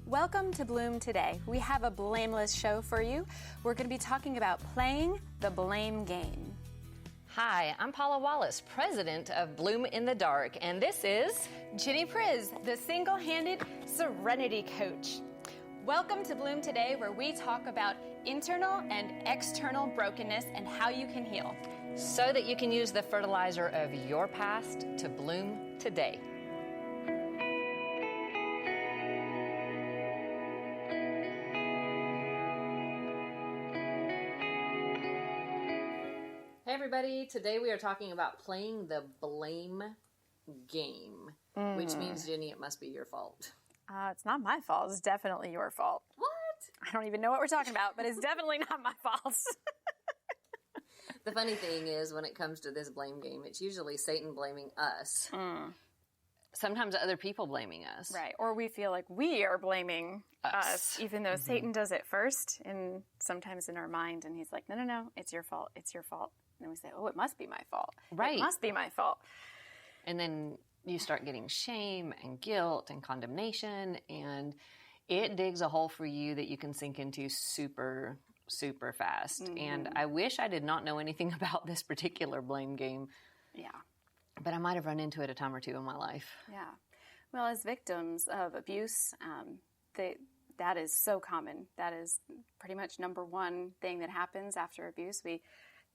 Welcome to Bloom Today. We have a blameless show for you. We're going to be talking about playing the blame game. Hi, I'm Paula Wallace, president of Bloom in the Dark, and this is Ginny Priz, the single-handed serenity coach. Welcome to Bloom Today, where we talk about internal and external brokenness and how you can heal, so that you can use the fertilizer of your past to bloom today. Hey everybody, today we are talking about playing the blame game, which means, Ginny, it must be your fault. It's not my fault. It's definitely your fault. What? I don't even know what we're talking about, but it's definitely not my fault. The funny thing is, when it comes to this blame game, it's usually Satan blaming us. Sometimes other people blaming us. Right. Or we feel like we are blaming us even though Satan does it first, and sometimes in our mind, and he's like, no, it's your fault. It's your fault. And then we say, oh, it must be my fault. Right. It must be my fault. And then you start getting shame and guilt and condemnation, and it digs a hole for you that you can sink into super, super fast. And I wish I did not know anything about this particular blame game. Yeah. But I might have run into it a time or two in my life. Yeah. Well, as victims of abuse, that is so common. That is pretty much number one thing that happens after abuse. We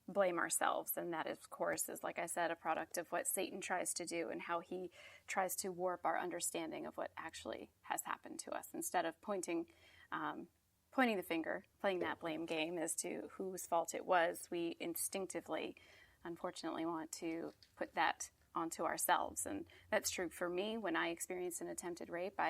blame ourselves, and that, of course, is, like I said, a product of what Satan tries to do and how he tries to warp our understanding of what actually has happened to us. Instead of pointing the finger, playing that blame game as to whose fault it was, we instinctively, unfortunately, want to put that onto ourselves. And that's true for me. When I experienced an attempted rape,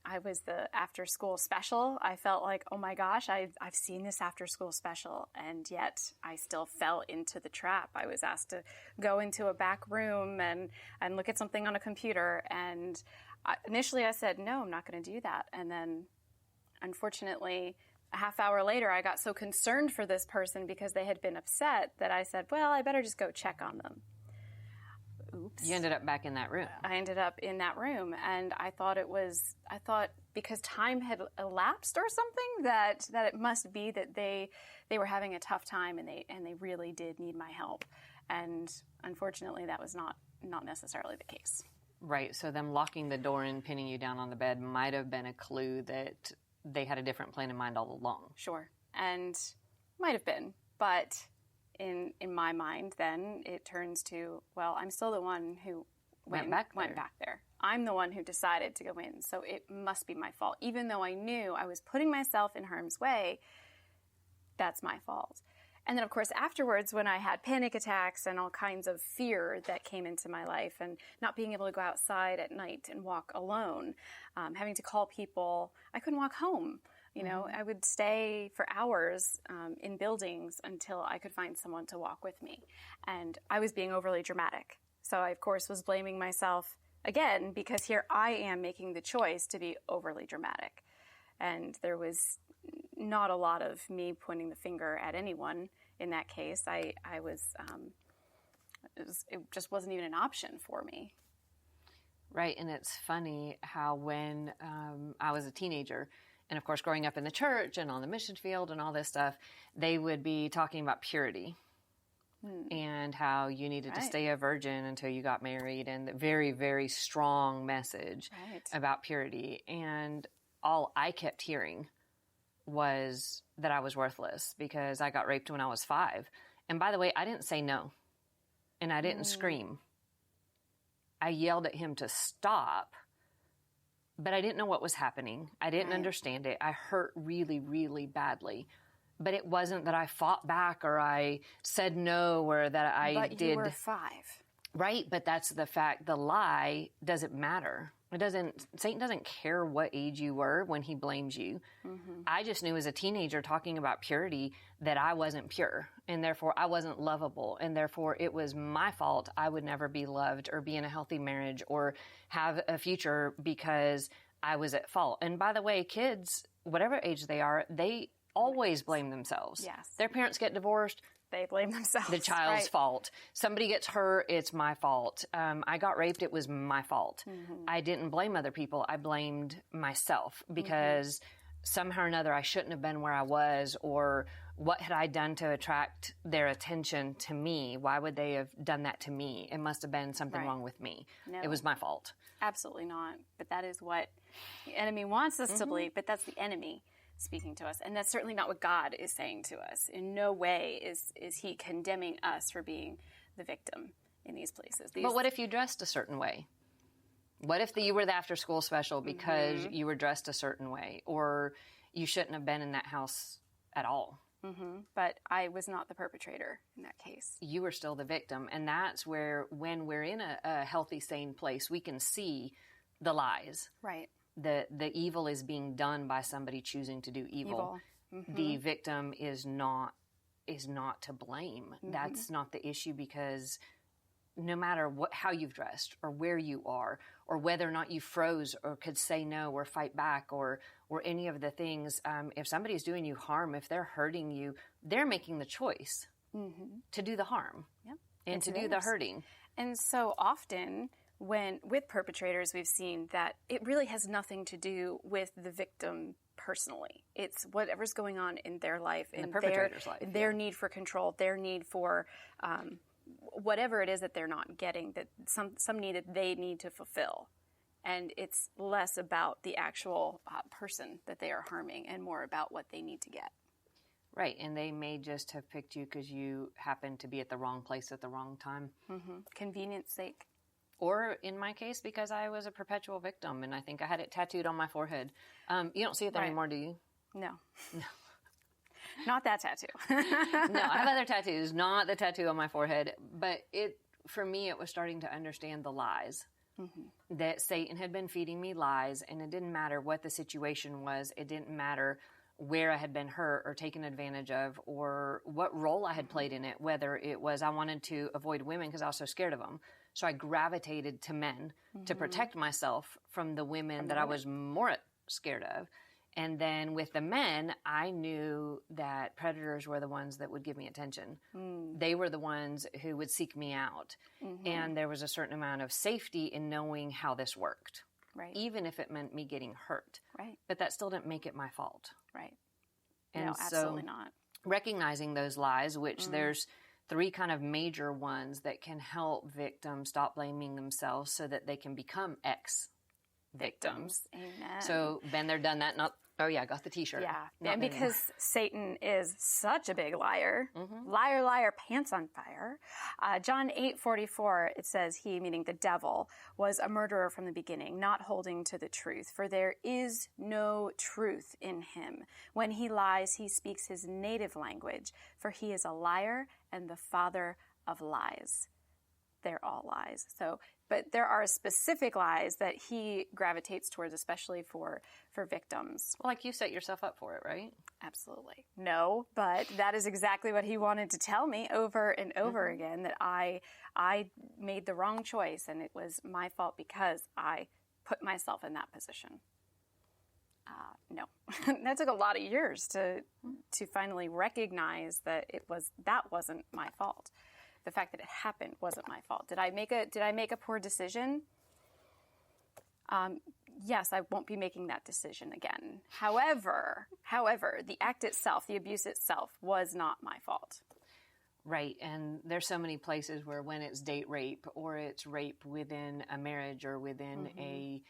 I was the after-school special. I felt like, oh my gosh, I've seen this after-school special, and yet I still fell into the trap. I was asked to go into a back room and look at something on a computer, and initially I said, no, I'm not going to do that. And then, unfortunately, a half hour later, I got so concerned for this person because they had been upset that I said, well, I better just go check on them. Oops. You ended up back in that room. I ended up in that room, and I thought because time had elapsed or something that it must be that they were having a tough time, and they really did need my help. And unfortunately, that was not necessarily the case. Right. So them locking the door and pinning you down on the bed might have been a clue that they had a different plan in mind all along. Sure. And might have been, but in my mind, then it turns to, well, I'm still the one who went back there. I'm the one who decided to go in, so it must be my fault. Even though I knew I was putting myself in harm's way, that's my fault. And then, of course, afterwards, when I had panic attacks and all kinds of fear that came into my life, and not being able to go outside at night and walk alone, having to call people, I couldn't walk home. You know, I would stay for hours in buildings until I could find someone to walk with me. And I was being overly dramatic. So I, of course, was blaming myself again, because here I am making the choice to be overly dramatic. And there was not a lot of me pointing the finger at anyone in that case. It just wasn't even an option for me. Right. And it's funny how when I was a teenager, and of course, growing up in the church and on the mission field and all this stuff, they would be talking about purity and how you needed to stay a virgin until you got married, and the very, very strong message about purity. And all I kept hearing was that I was worthless because I got raped when I was 5. And by the way, I didn't say no, and I didn't scream. I yelled at him to stop. But I didn't know what was happening. I didn't understand it. I hurt really, really badly. But it wasn't that I fought back or I said no or that I did. But you were 5. Right, but that's the fact. The lie doesn't matter. Satan doesn't care what age you were when he blames you. I just knew as a teenager talking about purity that I wasn't pure, and therefore I wasn't lovable, and therefore it was my fault I would never be loved or be in a healthy marriage or have a future because I was at fault. And by the way, kids, whatever age they are, they always blame themselves. Yes. Their parents get divorced, They blame themselves. The child's fault. Somebody gets hurt, it's my fault. I got raped, it was my fault. I didn't blame other people. I blamed myself because somehow or another I shouldn't have been where I was, or what had I done to attract their attention to me? Why would they have done that to me? It must have been something wrong with me. No, it was my fault. Absolutely not. But that is what the enemy wants us to believe, but that's the enemy speaking to us. And that's certainly not what God is saying to us. In no way is he condemning us for being the victim in these places. But what if you dressed a certain way? What if you were the after school special because you were dressed a certain way, or you shouldn't have been in that house at all? But I was not the perpetrator in that case. You were still the victim. And that's where, when we're in a healthy, sane place, we can see the lies. Right. The evil is being done by somebody choosing to do evil. The victim is not to blame. That's not the issue, because no matter how you've dressed or where you are, or whether or not you froze or could say no or fight back or any of the things, if somebody's doing you harm, if they're hurting you, they're making the choice to do the harm and to do the hurting. And so often with perpetrators, we've seen that it really has nothing to do with the victim personally. It's whatever's going on in their life, in the perpetrator's life, their need for control, their need for whatever it is that they're not getting, that some need that they need to fulfill. And it's less about the actual person that they are harming and more about what they need to get. Right, and they may just have picked you because you happened to be at the wrong place at the wrong time. Convenience sake. Or in my case, because I was a perpetual victim, and I think I had it tattooed on my forehead. You don't see it there anymore, do you? No. Not that tattoo. No, I have other tattoos, not the tattoo on my forehead. But for me, it was starting to understand the lies. That Satan had been feeding me lies, and it didn't matter what the situation was. It didn't matter where I had been hurt or taken advantage of, or what role I had played in it, whether it was I wanted to avoid women because I was so scared of them. So I gravitated to men to protect myself from the women that I was more scared of. And then with the men, I knew that predators were the ones that would give me attention. They were the ones who would seek me out. And there was a certain amount of safety in knowing how this worked. Right. Even if it meant me getting hurt. Right. But that still didn't make it my fault. Right. And no, absolutely not. Recognizing those lies, which there's 3 kind of major ones that can help victims stop blaming themselves so that they can become ex-victims. Amen. So, been there, done that, oh yeah, I got the t-shirt. Yeah, and because Satan is such a big liar, liar, liar, pants on fire. John 8:44, it says, he, meaning the devil, was a murderer from the beginning, not holding to the truth, for there is no truth in him. When he lies, he speaks his native language, for he is a liar and the father of lies. They're all lies. But there are specific lies that he gravitates towards, especially for victims. Well, like you set yourself up for it, right? Absolutely. No, but that is exactly what he wanted to tell me over and over again, that I made the wrong choice and it was my fault because I put myself in that position. No, that took a lot of years to finally recognize that that wasn't my fault. The fact that it happened wasn't my fault. Did I make a poor decision? Yes, I won't be making that decision again. However, the act itself, the abuse itself, was not my fault. Right, and there's so many places where when it's date rape or it's rape within a marriage or within a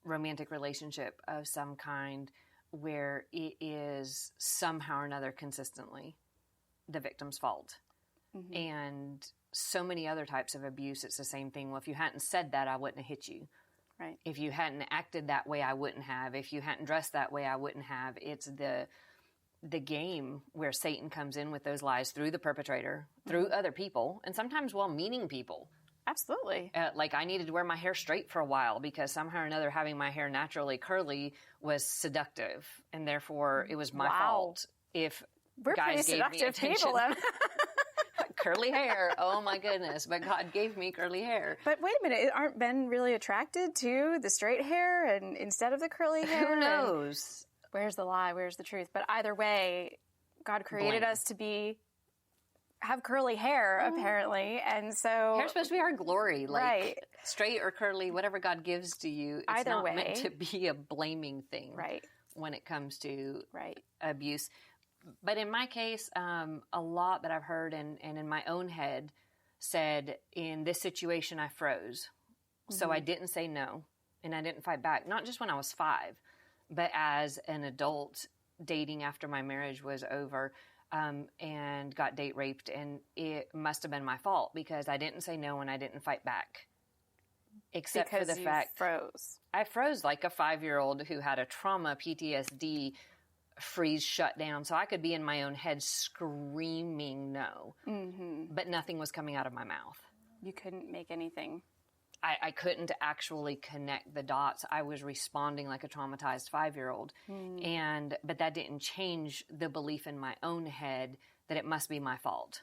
romantic relationship of some kind, where it is somehow or another consistently the victim's fault. And so many other types of abuse, it's the same thing. Well, if you hadn't said that, I wouldn't have hit you. Right. If you hadn't acted that way, I wouldn't have. If you hadn't dressed that way, I wouldn't have. It's the game where Satan comes in with those lies through the perpetrator, through other people, and sometimes well-meaning people. Absolutely. Like I needed to wear my hair straight for a while because somehow or another having my hair naturally curly was seductive, and therefore it was my fault if We're guys pretty gave me seductive attention. people then. Curly hair. Oh my goodness. But God gave me curly hair. But wait a minute. Aren't men really attracted to the straight hair and instead of the curly hair? Who knows? Where's the lie? Where's the truth? But either way, God created blame. us to have curly hair, apparently, and so Hair's supposed to be our glory, like right. straight or curly, whatever God gives to you. It's Either not way. meant to be a blaming thing, Right. when it comes to Right. abuse. But in my case, a lot that I've heard and in my own head said, in this situation, I froze. So I didn't say no, and I didn't fight back. Not just when I was 5, but as an adult dating after my marriage was over, and got date raped, and it must have been my fault because I didn't say no and I didn't fight back. Except Because for the you fact froze. I froze like a 5-year-old who had a trauma PTSD freeze shut down. So I could be in my own head screaming no, but nothing was coming out of my mouth. You couldn't make anything. I couldn't actually connect the dots. I was responding like a traumatized 5-year-old. But that didn't change the belief in my own head that it must be my fault.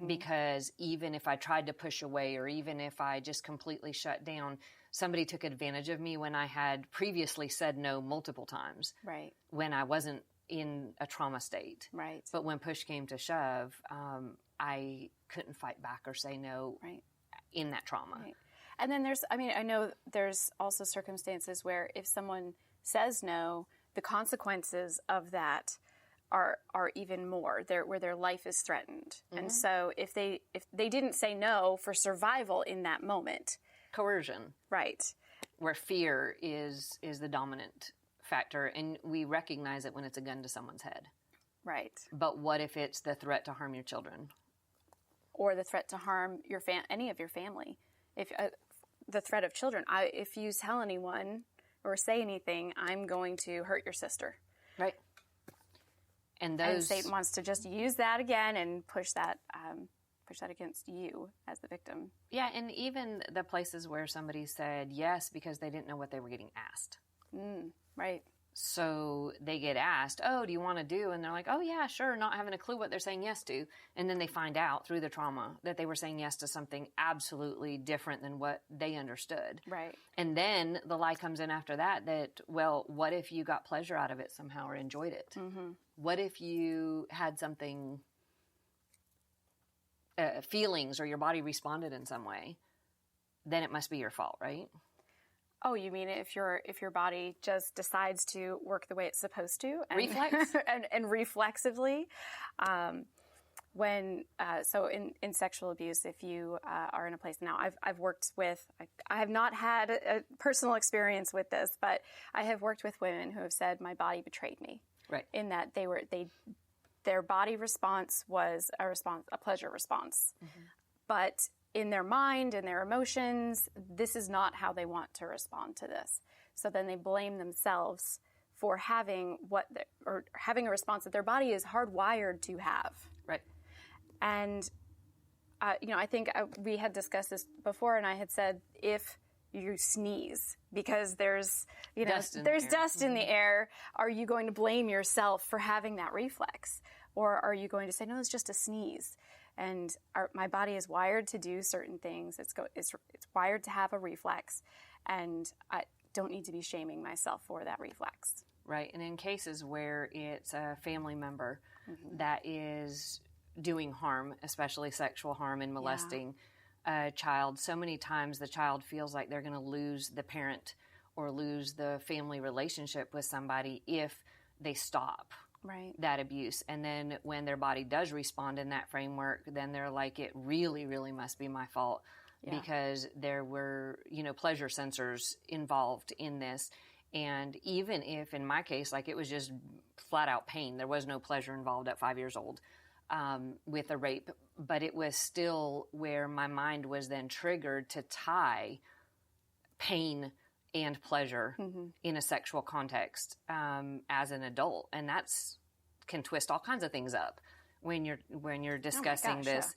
Because even if I tried to push away, or even if I just completely shut down, somebody took advantage of me when I had previously said no multiple times. Right. When I wasn't in a trauma state. Right. But when push came to shove, I couldn't fight back or say no in that trauma. Right. And then I know there's also circumstances where if someone says no, the consequences of that are even more, where their life is threatened. And so if they didn't say no for survival in that moment. Coercion. Right. Where fear is the dominant factor, and we recognize it when it's a gun to someone's head. Right. But what if it's the threat to harm your children? Or the threat to harm any of your family. If the threat of children, if you tell anyone or say anything, I'm going to hurt your sister. Right. And Satan wants to just use that again and push that against you as the victim. Yeah, and even the places where somebody said yes because they didn't know what they were getting asked. Right. So they get asked, oh, do you want to do? And they're like, oh, yeah, sure, not having a clue what they're saying yes to. And then they find out through the trauma that they were saying yes to something absolutely different than what they understood. Right. And then the lie comes in after that, well, what if you got pleasure out of it somehow or enjoyed it? What if you had something, feelings, or your body responded in some way? Then it must be your fault, right? Oh, you mean if your body just decides to work the way it's supposed to, and, reflex and reflexively, so in sexual abuse, if you are in a place now, I've worked with, I have not had a personal experience with this, but I have worked with women who have said my body betrayed me, right? In that their body response was a pleasure response, but in their mind and their emotions, this is not how they want to respond to this. So then they blame themselves for having having a response that their body is hardwired to have. Right. And, I think we had discussed this before, and I had said, if you sneeze because there's dust in the air, are you going to blame yourself for having that reflex? Or are you going to say, no, it's just a sneeze? And my body is wired to do certain things. It's wired to have a reflex, and I don't need to be shaming myself for that reflex. Right. And in cases where it's a family member that is doing harm, especially sexual harm and molesting a child, so many times the child feels like they're going to lose the parent or lose the family relationship with somebody if they stop. Right. That abuse. And then when their body does respond in that framework, then they're like, it really, really must be my fault because there were, pleasure sensors involved in this. And even if in my case, like it was just flat out pain, there was no pleasure involved at 5 years old with a rape, but it was still where my mind was then triggered to tie pain and pleasure in a sexual context as an adult, and can twist all kinds of things up when you're discussing this.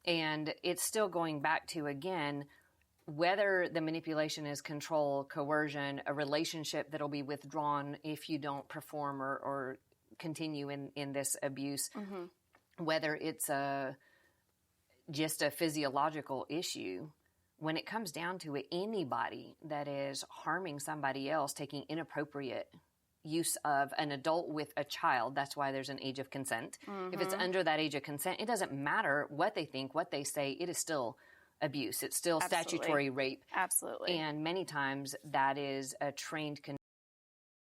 And it's still going back to, again, whether the manipulation is control, coercion, a relationship that'll be withdrawn if you don't perform or continue in this abuse, whether it's just a physiological issue. When it comes down to it, anybody that is harming somebody else, taking inappropriate use of an adult with a child. That's why there's an age of consent. If it's under that age of consent, it doesn't matter what they think, what they say. It is still abuse. It's still statutory rape. Absolutely. And many times that is a trained